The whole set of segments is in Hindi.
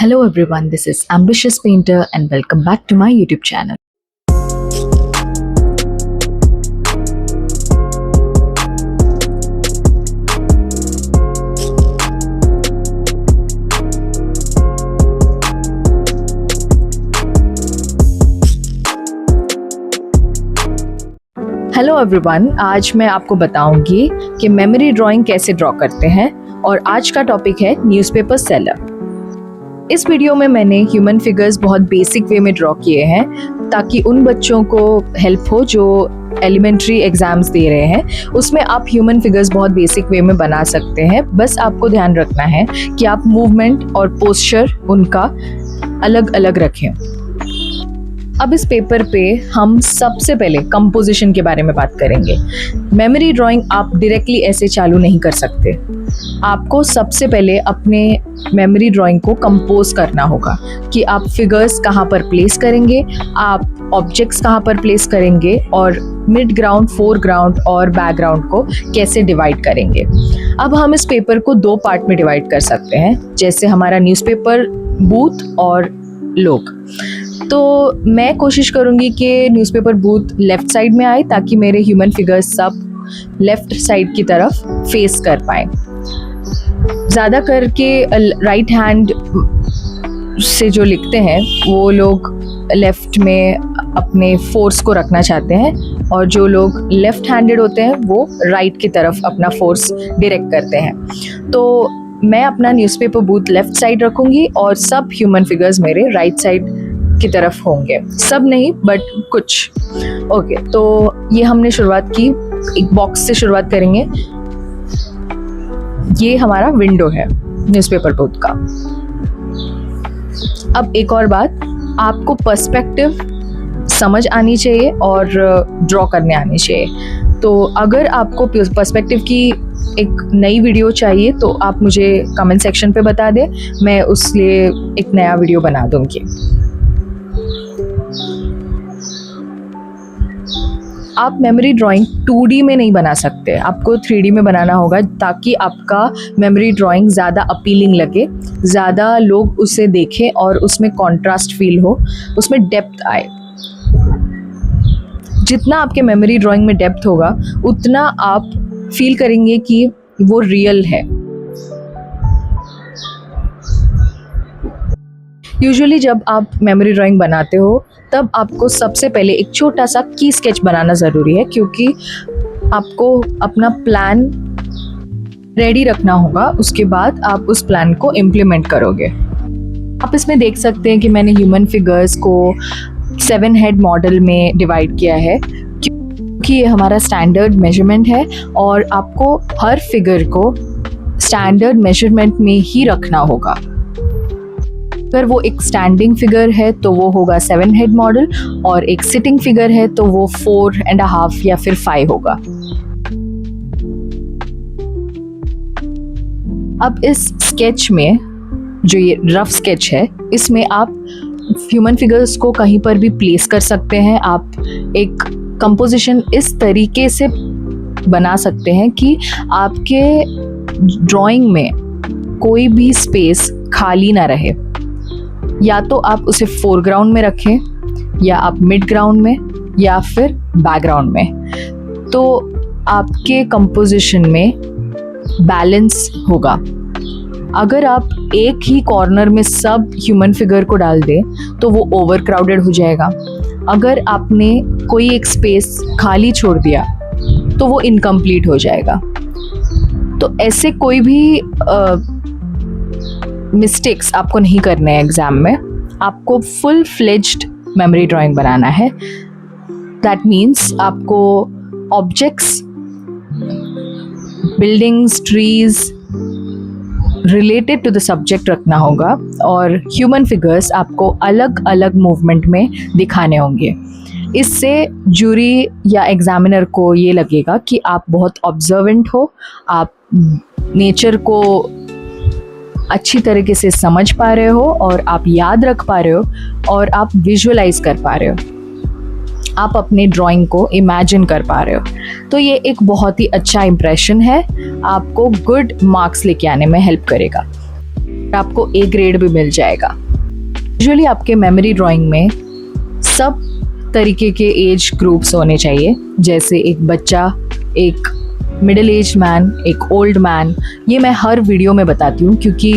Hello everyone, this is Ambitious Painter and welcome back to my YouTube channel. Hello everyone, आज मैं आपको बताऊंगी कि मेमोरी ड्राइंग कैसे ड्रॉ करते हैं और आज का टॉपिक है न्यूज़पेपर सेलर। इस वीडियो में मैंने ह्यूमन फिगर्स बहुत बेसिक वे में ड्रॉ किए हैं ताकि उन बच्चों को हेल्प हो जो एलिमेंट्री एग्जाम्स दे रहे हैं। उसमें आप ह्यूमन फिगर्स बहुत बेसिक वे में बना सकते हैं। बस आपको ध्यान रखना है कि आप मूवमेंट और पोस्चर उनका अलग अलग रखें। अब इस पेपर पे हम सबसे पहले कंपोजिशन के बारे में बात करेंगे। मेमोरी ड्राइंग आप डायरेक्टली ऐसे चालू नहीं कर सकते। आपको सबसे पहले अपने मेमोरी ड्राइंग को कंपोज करना होगा कि आप फिगर्स कहाँ पर प्लेस करेंगे, आप ऑब्जेक्ट्स कहाँ पर प्लेस करेंगे और मिड ग्राउंड, फोरग्राउंड और बैकग्राउंड को कैसे डिवाइड करेंगे। अब हम इस पेपर को दो पार्ट में डिवाइड कर सकते हैं, जैसे हमारा न्यूज़पेपर बूथ और लोग। तो मैं कोशिश करूँगी कि न्यूज़पेपर बूथ लेफ़्ट साइड में आए ताकि मेरे ह्यूमन फिगर्स सब लेफ़्ट साइड की तरफ फेस कर पाएँ। ज़्यादा करके राइट हैंड से जो लिखते हैं वो लोग लेफ़्ट में अपने फोर्स को रखना चाहते हैं और जो लोग लेफ़्ट हैंडेड होते हैं वो राइट की तरफ अपना फोर्स डायरेक्ट करते हैं। तो मैं अपना न्यूज़पेपर बूथ लेफ़्ट साइड रखूँगी और सब ह्यूमन फिगर्स मेरे राइट साइड की तरफ होंगे। सब नहीं बट कुछ। ओके, तो ये हमने शुरुआत की, एक बॉक्स से शुरुआत करेंगे। ये हमारा विंडो है न्यूज़पेपर बूथ का। अब एक और बात, आपको पर्सपेक्टिव समझ आनी चाहिए और ड्रॉ करने आनी चाहिए। तो अगर आपको पर्सपेक्टिव की एक नई वीडियो चाहिए तो आप मुझे कमेंट सेक्शन पे बता दें, मैं उस लिए एक नया वीडियो बना दूँगी। आप मेमोरी ड्राइंग 2D में नहीं बना सकते, आपको 3D में बनाना होगा ताकि आपका मेमोरी ड्राइंग ज़्यादा अपीलिंग लगे, ज़्यादा लोग उसे देखें और उसमें कॉन्ट्रास्ट फील हो, उसमें डेप्थ आए। जितना आपके मेमोरी ड्राइंग में डेप्थ होगा उतना आप फील करेंगे कि वो रियल है। यूजुअली जब आप मेमोरी ड्राइंग बनाते हो तब आपको सबसे पहले एक छोटा सा की स्केच बनाना ज़रूरी है, क्योंकि आपको अपना प्लान रेडी रखना होगा। उसके बाद आप उस प्लान को इम्प्लीमेंट करोगे। आप इसमें देख सकते हैं कि मैंने ह्यूमन फिगर्स को 7 हेड मॉडल में डिवाइड किया है क्योंकि ये हमारा स्टैंडर्ड मेजरमेंट है और आपको हर फिगर को स्टैंडर्ड मेजरमेंट में ही रखना होगा। अगर वो एक स्टैंडिंग फिगर है तो वो होगा 7 हेड मॉडल और एक सिटिंग फिगर है तो वो 4.5 या फिर 5 होगा। अब इस स्केच में, जो ये रफ स्केच है, इसमें आप ह्यूमन फिगर्स को कहीं पर भी प्लेस कर सकते हैं। आप एक कंपोजिशन इस तरीके से बना सकते हैं कि आपके ड्राइंग में कोई भी स्पेस खाली ना रहे। या तो आप उसे फोरग्राउंड में रखें या आप मिड ग्राउंड में या फिर बैकग्राउंड में, तो आपके कंपोजिशन में बैलेंस होगा। अगर आप एक ही कॉर्नर में सब ह्यूमन फिगर को डाल दें तो वो ओवर क्राउडेड हो जाएगा। अगर आपने कोई एक स्पेस खाली छोड़ दिया तो वो इनकम्प्लीट हो जाएगा। तो ऐसे कोई भी मिस्टेक्स आपको नहीं करने हैं एग्ज़ाम में। आपको फुल फ्लेज्ड मेमोरी ड्राइंग बनाना है। दैट मीन्स आपको objects, buildings, trees related to the subject रखना होगा और ह्यूमन फिगर्स आपको अलग अलग मूवमेंट में दिखाने होंगे। इससे जूरी या एग्जामिनर को ये लगेगा कि आप बहुत ऑब्जर्वेंट हो, आप नेचर को अच्छी तरीके से समझ पा रहे हो और आप याद रख पा रहे हो और आप विजुअलाइज कर पा रहे हो, आप अपने ड्राइंग को इमेजिन कर पा रहे हो। तो ये एक बहुत ही अच्छा इम्प्रेशन है, आपको गुड मार्क्स लेके आने में हेल्प करेगा। आपको ए ग्रेड भी मिल जाएगा। यूजुअली आपके मेमोरी ड्राइंग में सब तरीके के एज ग्रुप्स होने चाहिए, जैसे एक बच्चा, एक मिडिल एज मैन, एक ओल्ड मैन। ये मैं हर वीडियो में बताती हूँ क्योंकि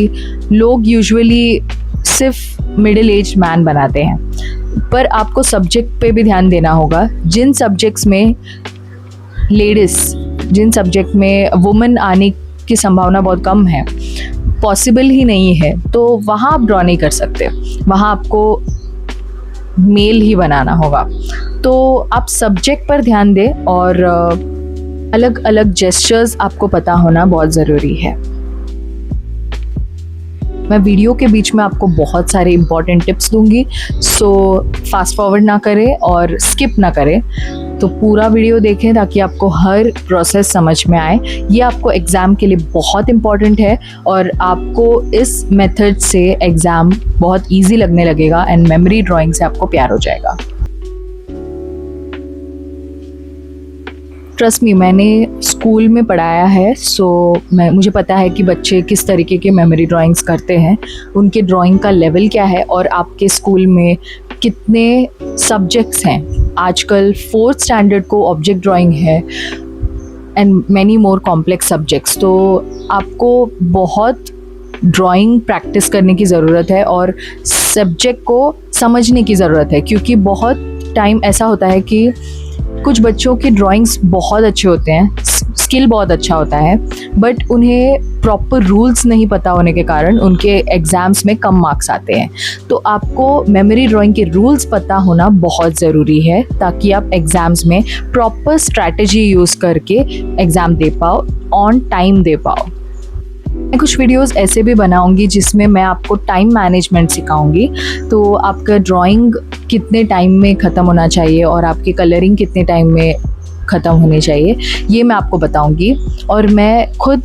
लोग यूजुअली सिर्फ मिडिल एज मैन बनाते हैं, पर आपको सब्जेक्ट पे भी ध्यान देना होगा। जिन सब्जेक्ट्स में लेडीज़, जिन सब्जेक्ट में वुमेन आने की संभावना बहुत कम है, पॉसिबल ही नहीं है, तो वहाँ आप ड्रॉ नहीं कर सकते, वहाँ आपको मेल ही बनाना होगा। तो आप सब्जेक्ट पर ध्यान दें और अलग अलग जेस्चर्स आपको पता होना बहुत ज़रूरी है। मैं वीडियो के बीच में आपको बहुत सारे इंपॉर्टेंट टिप्स दूंगी, सो फास्ट फॉरवर्ड ना करें और स्किप ना करें। तो पूरा वीडियो देखें ताकि आपको हर प्रोसेस समझ में आए। ये आपको एग्ज़ाम के लिए बहुत इम्पॉर्टेंट है और आपको इस मेथड से एग्ज़ाम बहुत इजी लगने लगेगा एंड मेमोरी ड्राइंग से आपको प्यार हो जाएगा। ट्रस्ट मी, मैंने स्कूल में पढ़ाया है, सो मुझे पता है कि बच्चे किस तरीके के मेमोरी ड्राइंग्स करते हैं, उनके ड्राइंग का लेवल क्या है और आपके स्कूल में कितने सब्जेक्ट्स हैं। आजकल 4th स्टैंडर्ड को ऑब्जेक्ट ड्राइंग है and many more complex subjects. तो आपको बहुत ड्राइंग प्रैक्टिस करने की ज़रूरत है और सब्जेक्ट को समझने की ज़रूरत है, क्योंकि बहुत टाइम ऐसा होता है कि कुछ बच्चों की ड्राइंग्स बहुत अच्छे होते हैं, स्किल बहुत अच्छा होता है, बट उन्हें प्रॉपर रूल्स नहीं पता होने के कारण उनके एग्ज़ाम्स में कम मार्क्स आते हैं। तो आपको मेमोरी ड्राइंग के रूल्स पता होना बहुत ज़रूरी है ताकि आप एग्ज़ाम्स में प्रॉपर स्ट्रैटेजी यूज़ करके एग्ज़ाम दे पाओ, ऑन टाइम दे पाओ। मैं कुछ वीडियोस ऐसे भी बनाऊंगी जिसमें मैं आपको टाइम मैनेजमेंट सिखाऊंगी। तो आपका ड्राइंग कितने टाइम में ख़त्म होना चाहिए और आपकी कलरिंग कितने टाइम में ख़त्म होनी चाहिए, ये मैं आपको बताऊंगी। और मैं खुद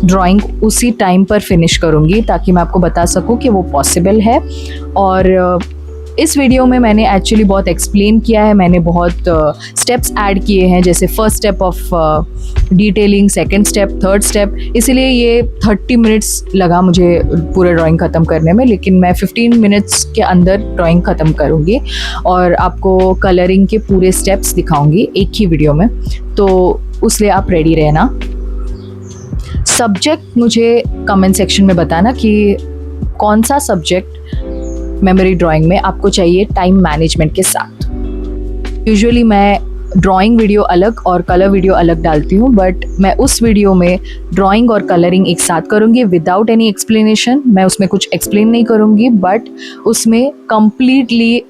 ड्राइंग उसी टाइम पर फिनिश करूंगी ताकि मैं आपको बता सकूं कि वो पॉसिबल है। और इस वीडियो में मैंने एक्चुअली बहुत एक्सप्लेन किया है, मैंने बहुत स्टेप्स ऐड किए हैं, जैसे first step of detailing, second step, third step. इसीलिए ये 30 मिनट्स लगा मुझे पूरा ड्राइंग ख़त्म करने में, लेकिन मैं 15 मिनट्स के अंदर ड्राइंग ख़त्म करूँगी और आपको कलरिंग के पूरे स्टेप्स दिखाऊँगी एक ही वीडियो में। तो उसलिए आप रेडी रहना। सब्जेक्ट मुझे कमेंट सेक्शन में बताना कि कौन सा सब्जेक्ट मेमोरी ड्राइंग में आपको चाहिए टाइम मैनेजमेंट के साथ। यूजुअली मैं ड्राइंग वीडियो अलग और कलर वीडियो अलग डालती हूँ, बट मैं उस वीडियो में ड्राइंग और कलरिंग एक साथ करूँगी विदाउट एनी एक्सप्लेनेशन। मैं उसमें कुछ एक्सप्लेन नहीं करूँगी, बट उसमें कम्प्लीटली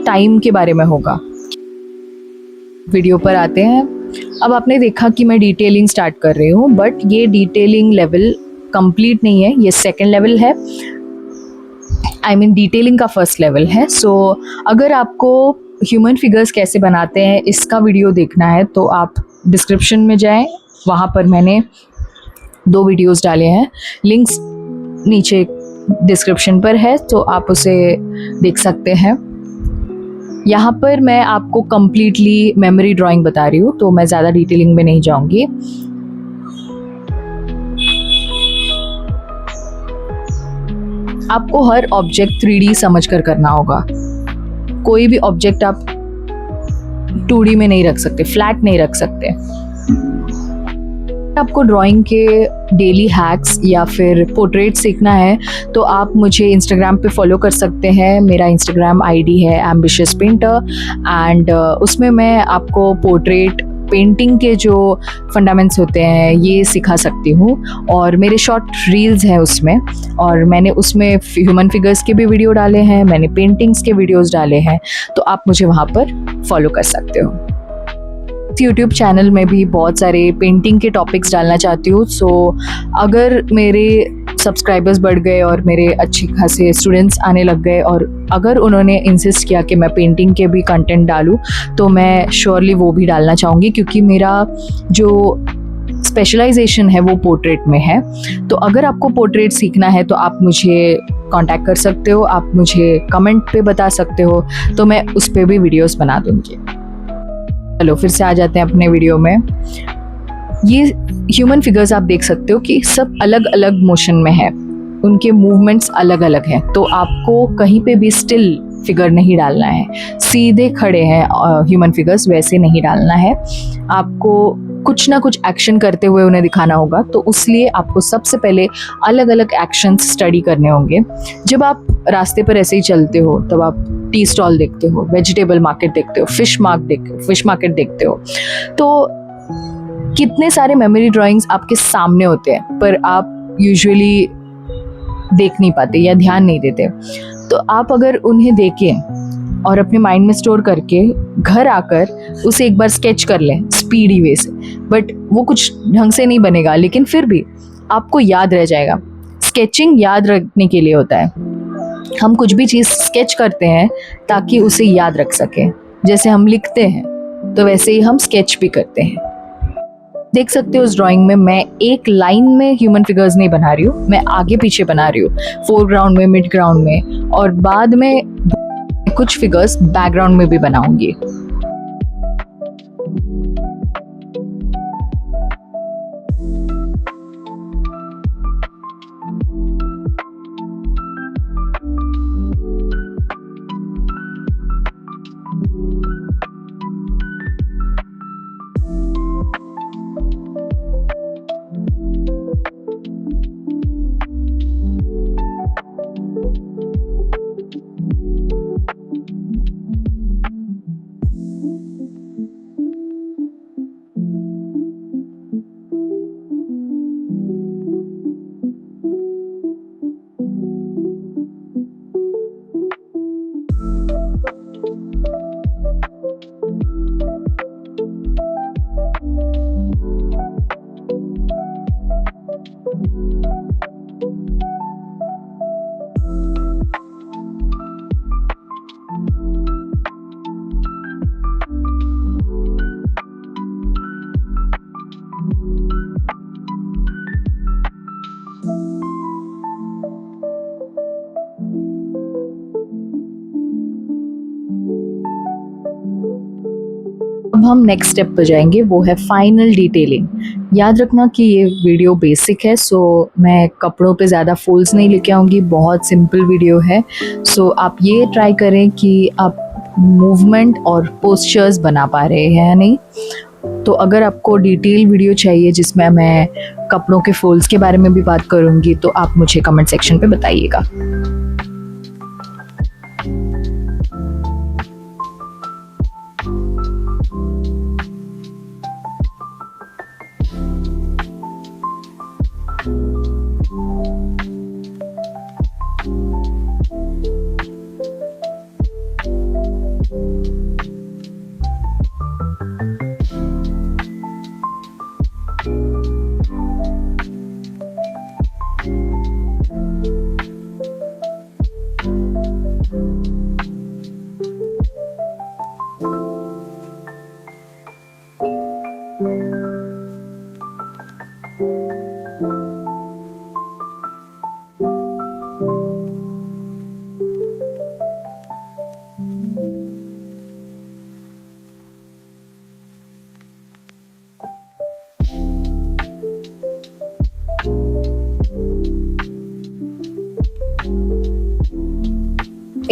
टाइम के बारे में होगा। वीडियो पर आते हैं। अब आपने देखा कि मैं डिटेलिंग स्टार्ट कर रही हूँ, बट ये डिटेलिंग लेवल कंप्लीट नहीं है, ये सेकेंड लेवल है। डिटेलिंग का फर्स्ट लेवल है। सो अगर आपको ह्यूमन फिगर्स कैसे बनाते हैं इसका वीडियो देखना है तो आप डिस्क्रिप्शन में जाएं, वहाँ पर मैंने 2 वीडियोस डाले हैं, लिंक्स नीचे डिस्क्रिप्शन पर है, तो आप उसे देख सकते हैं। यहाँ पर मैं आपको कम्प्लीटली मेमोरी ड्राइंग बता रही हूँ, तो मैं ज़्यादा डिटेलिंग में नहीं जाऊँगी। आपको हर ऑब्जेक्ट 3D समझ कर करना होगा। कोई भी ऑब्जेक्ट आप 2D में नहीं रख सकते, फ्लैट नहीं रख सकते। आपको ड्राइंग के डेली हैक्स या फिर पोर्ट्रेट सीखना है तो आप मुझे इंस्टाग्राम पे फॉलो कर सकते हैं। मेरा इंस्टाग्राम आईडी है एम्बिशियस पेंटर एंड उसमें मैं आपको पोर्ट्रेट पेंटिंग के जो फंडामेंट्स होते हैं ये सिखा सकती हूँ, और मेरे शॉर्ट रील्स हैं उसमें, और मैंने उसमें ह्यूमन फिगर्स के भी वीडियो डाले हैं, मैंने पेंटिंग्स के वीडियोस डाले हैं, तो आप मुझे वहाँ पर फॉलो कर सकते हो। यूट्यूब चैनल में भी बहुत सारे पेंटिंग के टॉपिक्स डालना चाहती हूँ। सो अगर मेरे सब्सक्राइबर्स बढ़ गए और मेरे अच्छे खासे स्टूडेंट्स आने लग गए और अगर उन्होंने इंसिस्ट किया कि मैं पेंटिंग के भी कंटेंट डालूँ तो मैं श्योरली वो भी डालना चाहूँगी, क्योंकि मेरा जो स्पेशलाइजेशन है वो पोर्ट्रेट में है। तो अगर आपको पोर्ट्रेट सीखना है तो आप मुझे कांटेक्ट कर सकते हो, आप मुझे कमेंट पे बता सकते हो, तो मैं उस पर भी वीडियोस बना दूँगी। चलो फिर से आ जाते हैं अपने वीडियो में। ये ह्यूमन फिगर्स आप देख सकते हो कि सब अलग अलग मोशन में है। उनके मूवमेंट्स अलग अलग हैं, तो आपको कहीं पे भी स्टिल फिगर नहीं डालना है, सीधे खड़े हैं ह्यूमन फिगर्स वैसे नहीं डालना है, आपको कुछ ना कुछ एक्शन करते हुए उन्हें दिखाना होगा। तो उसलिए आपको सबसे पहले अलग अलग एक्शंस स्टडी करने होंगे। जब आप रास्ते पर ऐसे ही चलते हो तब आप टी स्टॉल देखते हो, वेजिटेबल मार्केट देखते हो, फिश मार्केट देखते हो, तो कितने सारे मेमोरी ड्राइंग्स आपके सामने होते हैं पर आप यूजुअली देख नहीं पाते या ध्यान नहीं देते। तो आप अगर उन्हें देखें और अपने माइंड में स्टोर करके घर आकर उसे एक बार स्केच कर लें स्पीडी वे से, बट वो कुछ ढंग से नहीं बनेगा लेकिन फिर भी आपको याद रह जाएगा। स्केचिंग याद रखने के लिए होता है। हम कुछ भी चीज़ स्केच करते हैं ताकि उसे याद रख सकें। जैसे हम लिखते हैं तो वैसे ही हम स्केच भी करते हैं। देख सकते हो उस ड्राइंग में मैं एक लाइन में ह्यूमन फिगर्स नहीं बना रही हूँ, मैं आगे पीछे बना रही हूँ, फोरग्राउंड में, मिड ग्राउंड में, और बाद में कुछ फिगर्स बैकग्राउंड में भी बनाऊंगी। अब हम नेक्स्ट स्टेप पर जाएंगे, वो है फाइनल डिटेलिंग। याद रखना कि ये वीडियो बेसिक है, सो मैं कपड़ों पे ज़्यादा फोल्ड्स नहीं लेके आऊँगी, बहुत सिंपल वीडियो है। सो आप ये ट्राई करें कि आप मूवमेंट और पोस्चर्स बना पा रहे हैं या नहीं। तो अगर आपको डिटेल वीडियो चाहिए जिसमें मैं कपड़ों के फोल्ड्स के बारे में भी बात करूँगी तो आप मुझे कमेंट सेक्शन पे बताइएगा।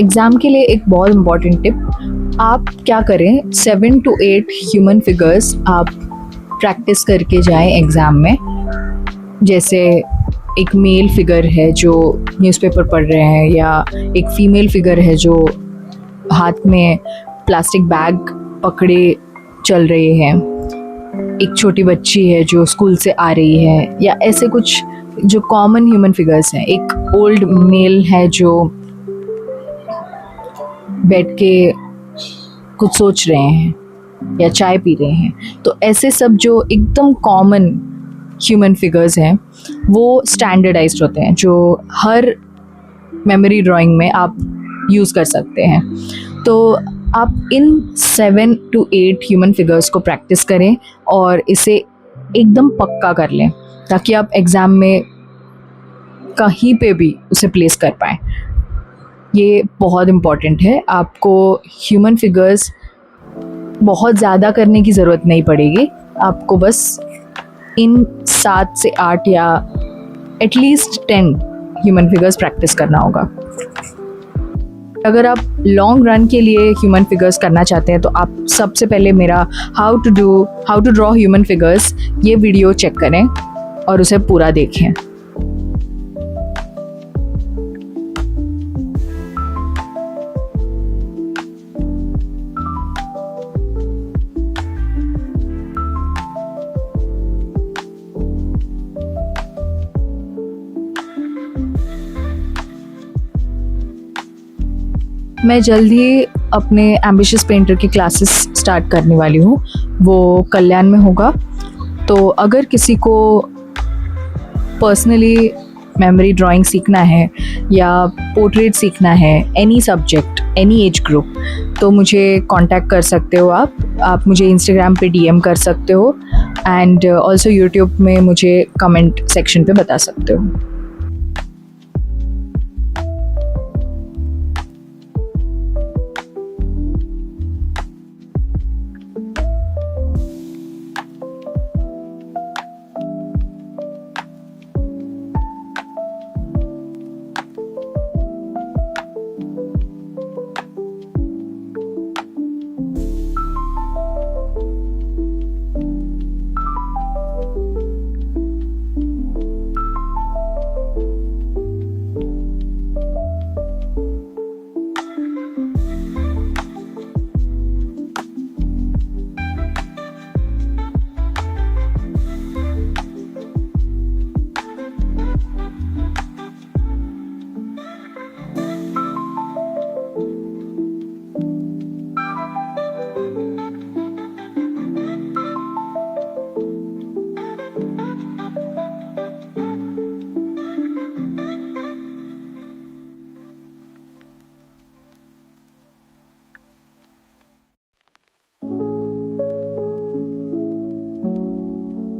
एग्ज़ाम के लिए एक बहुत इम्पॉर्टेंट टिप, आप क्या करें 7 to 8 ह्यूमन फिगर्स आप प्रैक्टिस करके जाएं एग्ज़ाम में। जैसे एक मेल फिगर है जो न्यूज़पेपर पढ़ रहे हैं, या एक फीमेल फिगर है जो हाथ में प्लास्टिक बैग पकड़े चल रही है, एक छोटी बच्ची है जो स्कूल से आ रही है, या ऐसे कुछ जो कॉमन ह्यूमन फिगर्स हैं। एक ओल्ड मेल है जो बैठ के कुछ सोच रहे हैं या चाय पी रहे हैं। तो ऐसे सब जो एकदम कॉमन ह्यूमन फिगर्स हैं वो स्टैंडर्डाइज्ड होते हैं, जो हर मेमोरी ड्राइंग में आप यूज़ कर सकते हैं। तो आप इन 7 to 8 ह्यूमन फिगर्स को प्रैक्टिस करें और इसे एकदम pक्का कर लें ताकि आप एग्ज़ाम में कहीं पे भी उसे प्लेस कर पाएँ। ये बहुत इम्पॉर्टेंट है। आपको ह्यूमन फिगर्स बहुत ज़्यादा करने की ज़रूरत नहीं पड़ेगी, आपको बस इन 7 से 8 या एटलीस्ट 10 ह्यूमन फिगर्स प्रैक्टिस करना होगा। अगर आप लॉन्ग रन के लिए ह्यूमन फिगर्स करना चाहते हैं तो आप सबसे पहले मेरा how to draw human figures ये वीडियो चेक करें और उसे पूरा देखें। मैं जल्द ही अपने एम्बिशियस पेंटर की क्लासेस स्टार्ट करने वाली हूँ, वो कल्याण में होगा। तो अगर किसी को पर्सनली मेमोरी ड्राइंग सीखना है या पोर्ट्रेट सीखना है, any subject, any age group, तो मुझे कांटेक्ट कर सकते हो। आप मुझे इंस्टाग्राम पे डीएम कर सकते हो एंड ऑल्सो यूट्यूब में मुझे कमेंट सेक्शन पे बता सकते हो।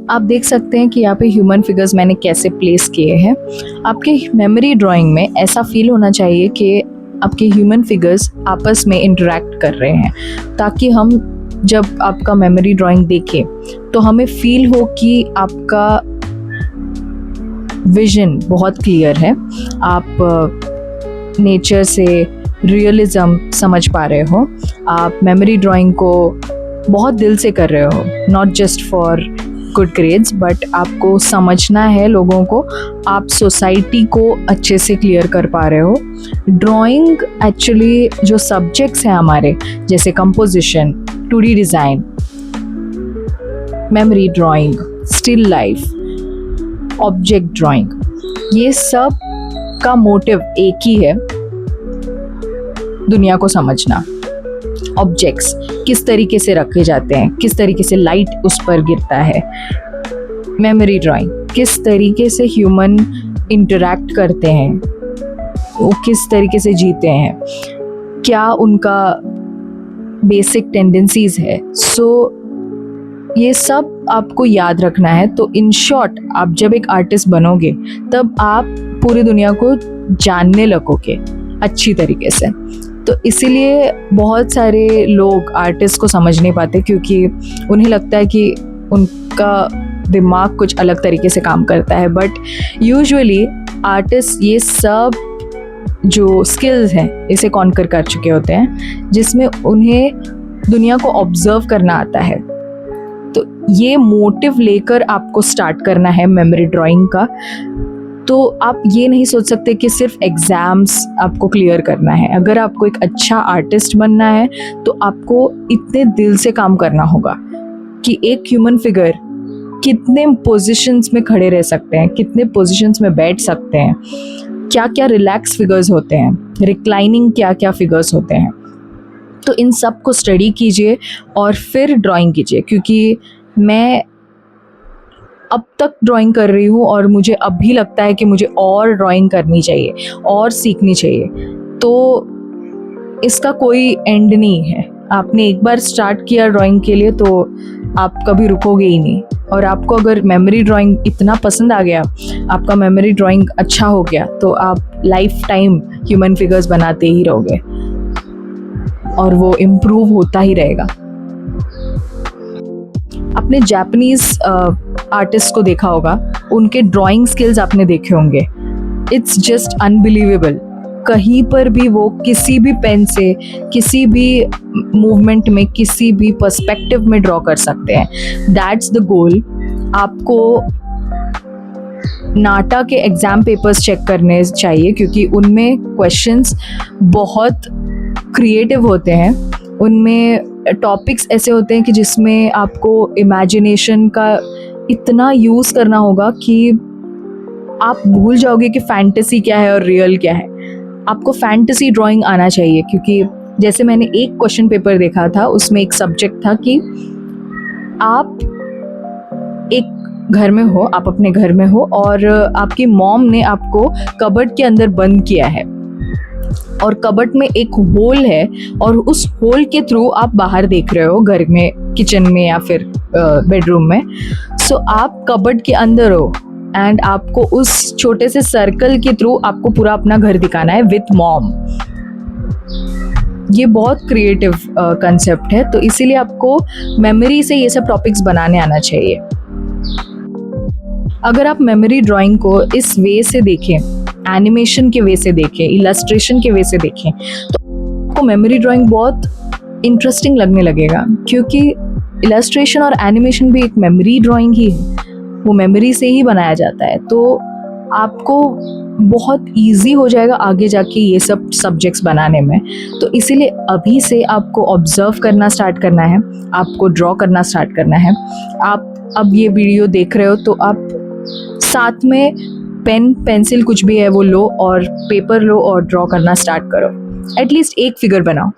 आप देख सकते हैं कि यहाँ पे ह्यूमन फिगर्स मैंने कैसे प्लेस किए हैं। आपके मेमोरी ड्राइंग में ऐसा फील होना चाहिए कि आपके ह्यूमन फिगर्स आपस में इंटरेक्ट कर रहे हैं, ताकि हम जब आपका मेमोरी ड्राइंग देखें तो हमें फील हो कि आपका विजन बहुत क्लियर है, आप नेचर से रियलिज्म समझ पा रहे हो, आप मेमोरी ड्राइंग को बहुत दिल से कर रहे हो, not just for good grades, but आपको समझना है लोगों को, आप सोसाइटी को अच्छे से क्लियर कर पा रहे हो। ड्राइंग एक्चुअली जो सब्जेक्ट्स हैं हमारे, जैसे composition, 2D design, memory drawing, still life, object drawing, ये सब का मोटिव एक ही है, दुनिया को समझना। ऑब्जेक्ट्स किस तरीके से रखे जाते हैं, किस तरीके से लाइट उस पर गिरता है। मेमोरी ड्राइंग किस तरीके से ह्यूमन इंटरैक्ट करते हैं, वो किस तरीके से जीते हैं, क्या उनका बेसिक टेंडेंसीज है। सो ये सब आपको याद रखना है। तो इन शॉर्ट, आप जब एक आर्टिस्ट बनोगे तब आप पूरी दुनिया को जानने लगोगे अच्छी तरीके से। तो इसीलिए बहुत सारे लोग आर्टिस्ट को समझ नहीं पाते, क्योंकि उन्हें लगता है कि उनका दिमाग कुछ अलग तरीके से काम करता है। बट यूजुअली आर्टिस्ट ये सब जो स्किल्स हैं इसे कॉन्कर कर चुके होते हैं, जिसमें उन्हें दुनिया को ऑब्जर्व करना आता है। तो ये मोटिव लेकर आपको स्टार्ट करना है मेमोरी ड्राइंग का। तो आप ये नहीं सोच सकते कि सिर्फ एग्ज़ाम्स आपको क्लियर करना है। अगर आपको एक अच्छा आर्टिस्ट बनना है तो आपको इतने दिल से काम करना होगा कि एक ह्यूमन फिगर कितने पोजीशंस में खड़े रह सकते हैं, कितने पोजीशंस में बैठ सकते हैं, क्या क्या रिलैक्स फिगर्स होते हैं, रिक्लाइनिंग क्या क्या फिगर्स होते हैं। तो इन सब को स्टडी कीजिए और फिर ड्राइंग कीजिए, क्योंकि मैं अब तक ड्राइंग कर रही हूँ और मुझे अब भी लगता है कि मुझे और ड्राइंग करनी चाहिए और सीखनी चाहिए। तो इसका कोई एंड नहीं है। आपने एक बार स्टार्ट किया ड्राइंग के लिए तो आप कभी रुकोगे ही नहीं। और आपको अगर मेमोरी ड्राइंग इतना पसंद आ गया, आपका मेमोरी ड्राइंग अच्छा हो गया, तो आप लाइफ टाइम ह्यूमन फिगर्स बनाते ही रहोगे और वो इम्प्रूव होता ही रहेगा। आपने जापानीज आर्टिस्ट को देखा होगा, उनके ड्राइंग स्किल्स आपने देखे होंगे। It's just unbelievable. कहीं पर भी वो किसी भी पेन से, किसी भी मूवमेंट में, किसी भी पर्सपेक्टिव में ड्रॉ कर सकते हैं। That's the goal. आपको नाटा के एग्ज़ाम पेपर्स चेक करने चाहिए क्योंकि उनमें क्वेश्चंस बहुत क्रिएटिव होते हैं। उनमें टॉपिक्स ऐसे होते हैं कि जिसमें आपको इमेजिनेशन का इतना यूज़ करना होगा कि आप भूल जाओगे कि फैंटेसी क्या है और रियल क्या है। आपको फैंटेसी ड्राइंग आना चाहिए क्योंकि जैसे मैंने एक क्वेश्चन पेपर देखा था, उसमें एक सब्जेक्ट था कि आप एक घर में हो, आप अपने घर में हो और आपकी मॉम ने आपको कबर्ड के अंदर बंद किया है और कबर्ड में एक होल है और उस होल के थ्रू आप बाहर देख रहे हो, घर में, किचन में या फिर बेडरूम में। सो आप कबर्ड के अंदर हो एंड आपको उस छोटे से सर्कल के थ्रू आपको पूरा अपना घर दिखाना है विथ मॉम। ये बहुत क्रिएटिव कंसेप्ट है, तो इसीलिए आपको मेमोरी से ये सब टॉपिक्स बनाने आना चाहिए। अगर आप मेमोरी ड्राइंग को इस वे से देखें, एनिमेशन के वे से देखें, इलस्ट्रेशन के वे से देखें, तो आपको मेमोरी ड्राइंग बहुत इंटरेस्टिंग लगने लगेगा क्योंकि इलस्ट्रेशन और एनिमेशन भी एक मेमोरी ड्राइंग ही है। वो मेमोरी से ही बनाया जाता है, तो आपको बहुत इजी हो जाएगा आगे जाके ये सब सब्जेक्ट्स बनाने में। तो इसीलिए अभी से आपको ऑब्जर्व करना स्टार्ट करना है, आपको ड्रॉ करना स्टार्ट करना है। आप अब ये वीडियो देख रहे हो तो आप साथ में पेन, पेंसिल कुछ भी है वो लो और पेपर लो और ड्रॉ करना स्टार्ट करो। एटलीस्ट एक फिगर बनाओ।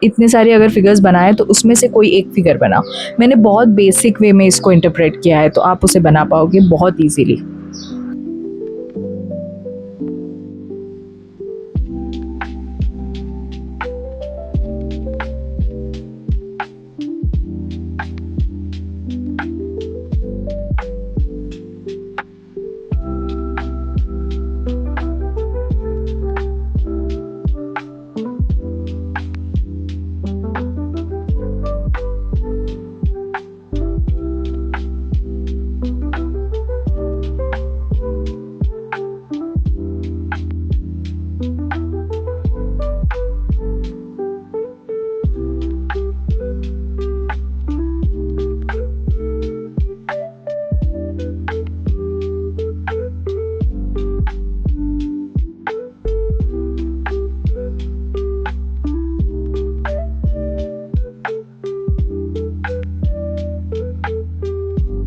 इतने सारे अगर फिगर्स बनाए तो उसमें से कोई एक फिगर बनाओ। मैंने बहुत बेसिक वे में इसको इंटरप्रेट किया है, तो आप उसे बना पाओगे बहुत ईजीली।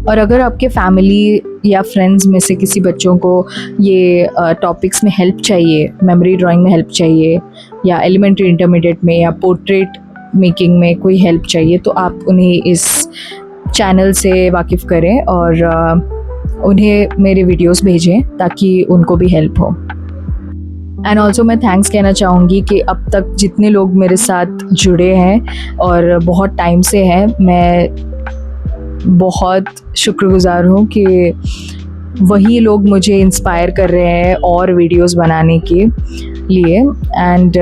और अगर आपके फैमिली या फ्रेंड्स में से किसी बच्चों को ये टॉपिक्स में हेल्प चाहिए, मेमोरी ड्राइंग में हेल्प चाहिए या एलिमेंट्री इंटरमीडिएट में या पोर्ट्रेट मेकिंग में कोई हेल्प चाहिए, तो आप उन्हें इस चैनल से वाकिफ़ करें और उन्हें मेरे वीडियोस भेजें ताकि उनको भी हेल्प हो। एंड ऑल्सो मैं थैंक्स कहना चाहूँगी कि अब तक जितने लोग मेरे साथ जुड़े हैं और बहुत टाइम से हैं, मैं बहुत शुक्रगुज़ार हूँ कि वही लोग मुझे इंस्पायर कर रहे हैं और वीडियोस बनाने के लिए। एंड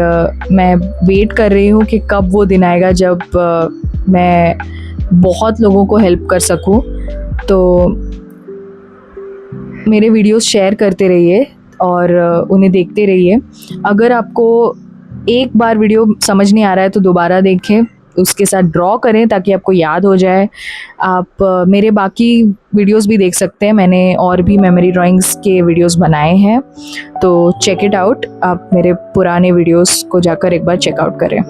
मैं वेट कर रही हूँ कि कब वो दिन आएगा जब मैं बहुत लोगों को हेल्प कर सकूँ। तो मेरे वीडियोस शेयर करते रहिए और उन्हें देखते रहिए। अगर आपको एक बार वीडियो समझ नहीं आ रहा है तो दोबारा देखें, उसके साथ ड्रॉ करें ताकि आपको याद हो जाए। आप मेरे बाकी वीडियोस भी देख सकते हैं, मैंने और भी मेमोरी ड्राइंग्स के वीडियोस बनाए हैं, तो चेक इट आउट। आप मेरे पुराने वीडियोस को जाकर एक बार चेकआउट करें।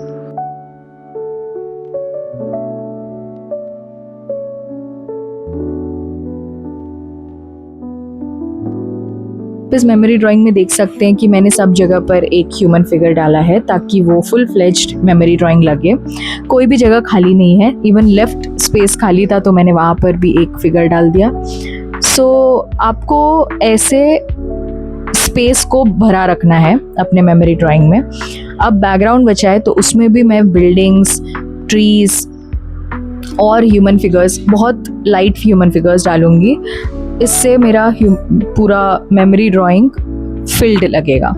इस मेमोरी ड्राइंग में देख सकते हैं कि मैंने सब जगह पर एक ह्यूमन फिगर डाला है ताकि वो फुल फ्लेज्ड मेमोरी ड्राइंग लगे। कोई भी जगह खाली नहीं है, इवन लेफ्ट स्पेस खाली था तो मैंने वहाँ पर भी एक फिगर डाल दिया। सो आपको ऐसे स्पेस को भरा रखना है अपने मेमोरी ड्राइंग में। अब बैकग्राउंड बचा है तो उसमें भी मैं बिल्डिंग्स, ट्रीज और ह्यूमन फिगर्स, बहुत लाइट ह्यूमन फिगर्स डालूंगी। इससे मेरा पूरा मेमोरी ड्राइंग फिल्ड लगेगा।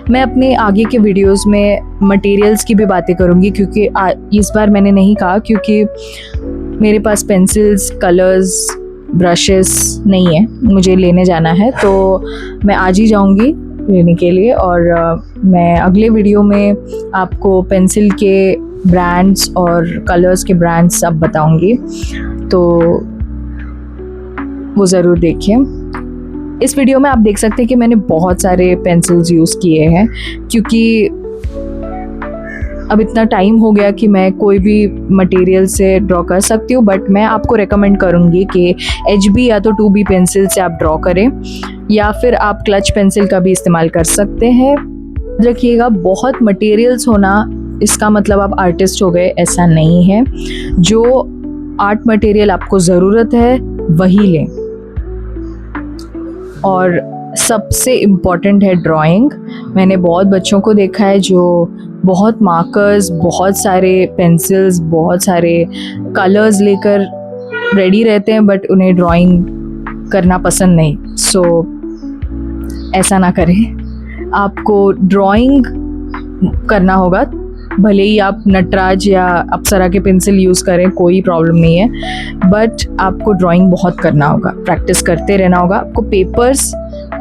मैं अपने आगे के वीडियोस में मटेरियल्स की भी बातें करूंगी क्योंकि इस बार मैंने नहीं कहा, क्योंकि मेरे पास पेंसिल्स, कलर्स ब्रशेस नहीं है, मुझे लेने जाना है, तो मैं आज ही जाऊंगी लेने के लिए। और मैं अगले वीडियो में आपको पेंसिल के ब्रांड्स और कलर्स के ब्रांड्स सब बताऊंगी, तो वो ज़रूर देखिए। इस वीडियो में आप देख सकते हैं कि मैंने बहुत सारे पेंसिल्स यूज़ किए हैं, क्योंकि अब इतना टाइम हो गया कि मैं कोई भी मटेरियल से ड्रॉ कर सकती हूँ, बट मैं आपको रेकमेंड करूँगी कि HB या तो 2B पेंसिल से आप ड्रॉ करें, या फिर आप क्लच पेंसिल का भी इस्तेमाल कर सकते हैं। रखिएगा, बहुत मटेरियल्स होना इसका मतलब आप आर्टिस्ट हो गए, ऐसा नहीं है। जो आर्ट मटेरियल आपको ज़रूरत है वही लें। और सबसे इम्पॉर्टेंट है ड्राइंग। मैंने बहुत बच्चों को देखा है जो बहुत मार्कर्स, बहुत सारे पेंसिल्स, बहुत सारे कलर्स लेकर रेडी रहते हैं, बट उन्हें ड्राइंग करना पसंद नहीं। सो ऐसा ना करें। आपको ड्राइंग करना होगा, भले ही आप नटराज या अप्सरा के पेंसिल यूज़ करें, कोई प्रॉब्लम नहीं है, बट आपको ड्राइंग बहुत करना होगा, प्रैक्टिस करते रहना होगा। आपको पेपर्स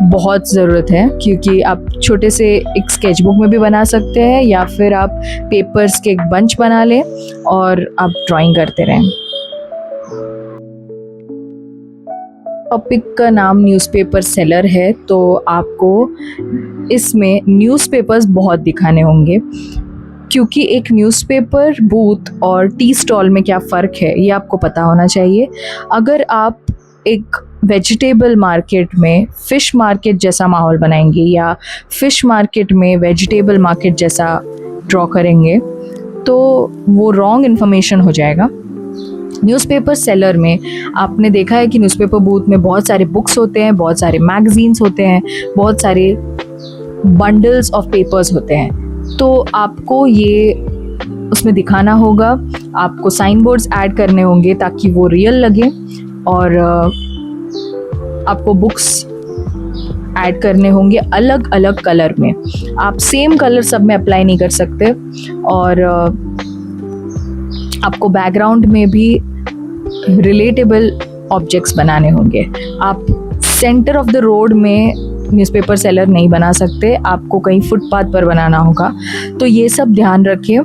बहुत ज़रूरत है, क्योंकि आप छोटे से एक स्केचबुक में भी बना सकते हैं, या फिर आप पेपर्स के एक बंच बना लें और आप ड्राइंग करते रहें। टॉपिक का नाम न्यूज़पेपर सेलर है, तो आपको इसमें न्यूज़पेपर्स बहुत दिखाने होंगे, क्योंकि एक न्यूज़पेपर बूथ और टी स्टॉल में क्या फ़र्क है ये आपको पता होना चाहिए। अगर आप एक वेजिटेबल मार्केट में फ़िश मार्केट जैसा माहौल बनाएंगे, या फ़िश मार्केट में वेजिटेबल मार्केट जैसा ड्रॉ करेंगे, तो वो रॉन्ग इन्फॉर्मेशन हो जाएगा। न्यूज़पेपर सेलर में आपने देखा है कि न्यूज़पेपर बूथ में बहुत सारे बुक्स होते हैं, बहुत सारे मैगज़ीन्स होते हैं, बहुत सारे बंडल्स ऑफ पेपर्स होते हैं। तो आपको ये उसमें दिखाना होगा, आपको साइन बोर्ड्स ऐड करने होंगे ताकि वो रियल लगे, और आपको बुक्स ऐड करने होंगे अलग अलग कलर में। आप सेम कलर सब में अप्लाई नहीं कर सकते। और आपको बैकग्राउंड में भी रिलेटेबल ऑब्जेक्ट्स बनाने होंगे। आप सेंटर ऑफ द रोड में न्यूज़पेपर सेलर नहीं बना सकते, आपको कहीं फुटपाथ पर बनाना होगा। तो ये सब ध्यान रखिए।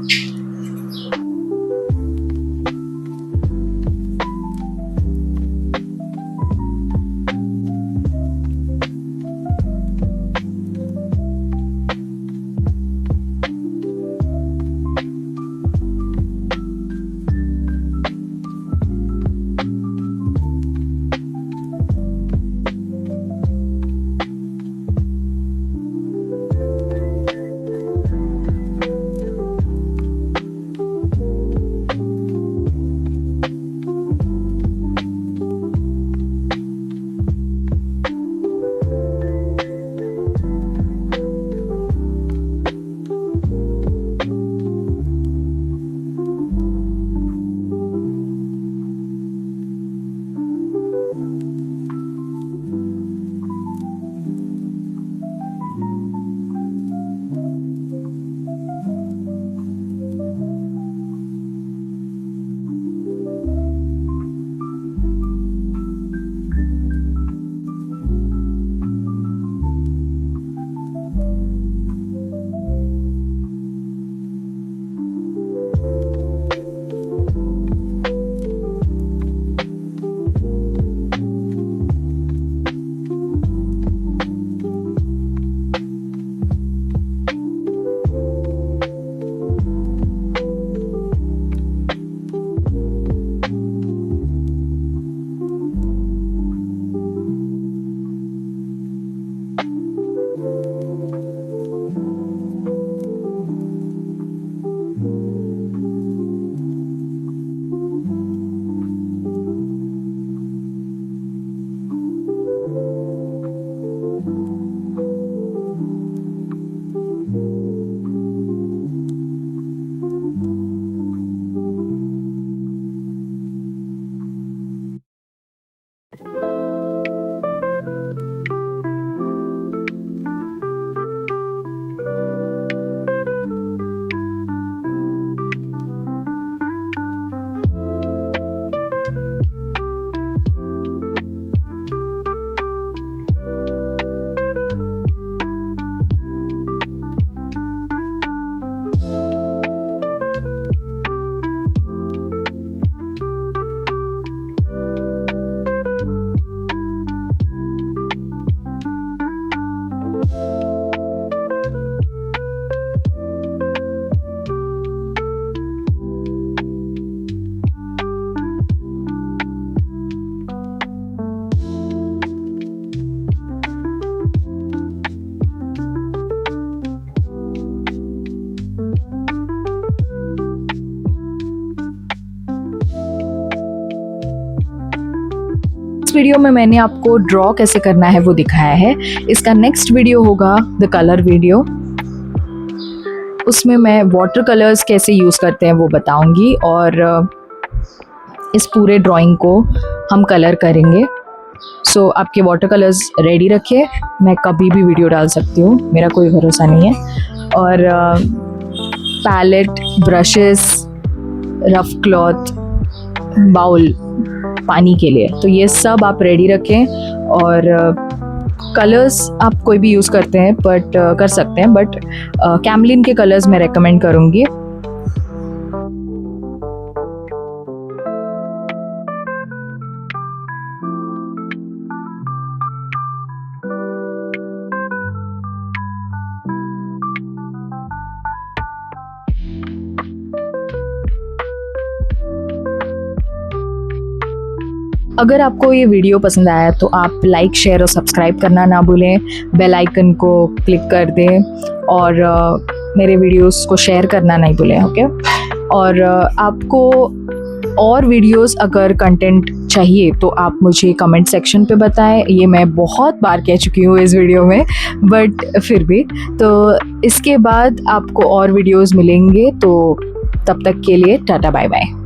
इस वीडियो में मैंने आपको ड्रॉ कैसे करना है वो दिखाया है। इसका नेक्स्ट वीडियो होगा द कलर वीडियो, उसमें मैं वाटर कलर्स कैसे यूज़ करते हैं वो बताऊंगी और इस पूरे ड्राइंग को हम कलर करेंगे। सो आपके वाटर कलर्स रेडी रखिए, मैं कभी भी वीडियो डाल सकती हूँ, मेरा कोई भरोसा नहीं है। और palette, brushes, rough cloth, bowl पानी के लिए, तो ये सब आप रेडी रखें। और कलर्स आप कोई भी यूज़ करते हैं बट कर सकते हैं, बट कैमलिन के कलर्स मैं रेकमेंड करूँगी। अगर आपको ये वीडियो पसंद आया तो आप लाइक, शेयर और सब्सक्राइब करना ना भूलें, बेल आइकन को क्लिक कर दें और मेरे वीडियोस को शेयर करना नहीं भूलें, ओके। और आपको और वीडियोस अगर कंटेंट चाहिए तो आप मुझे कमेंट सेक्शन पे बताएं। ये मैं बहुत बार कह चुकी हूँ इस वीडियो में, बट फिर भी। तो इसके बाद आपको और वीडियोस मिलेंगे, तो तब तक के लिए टाटा बाय बाय।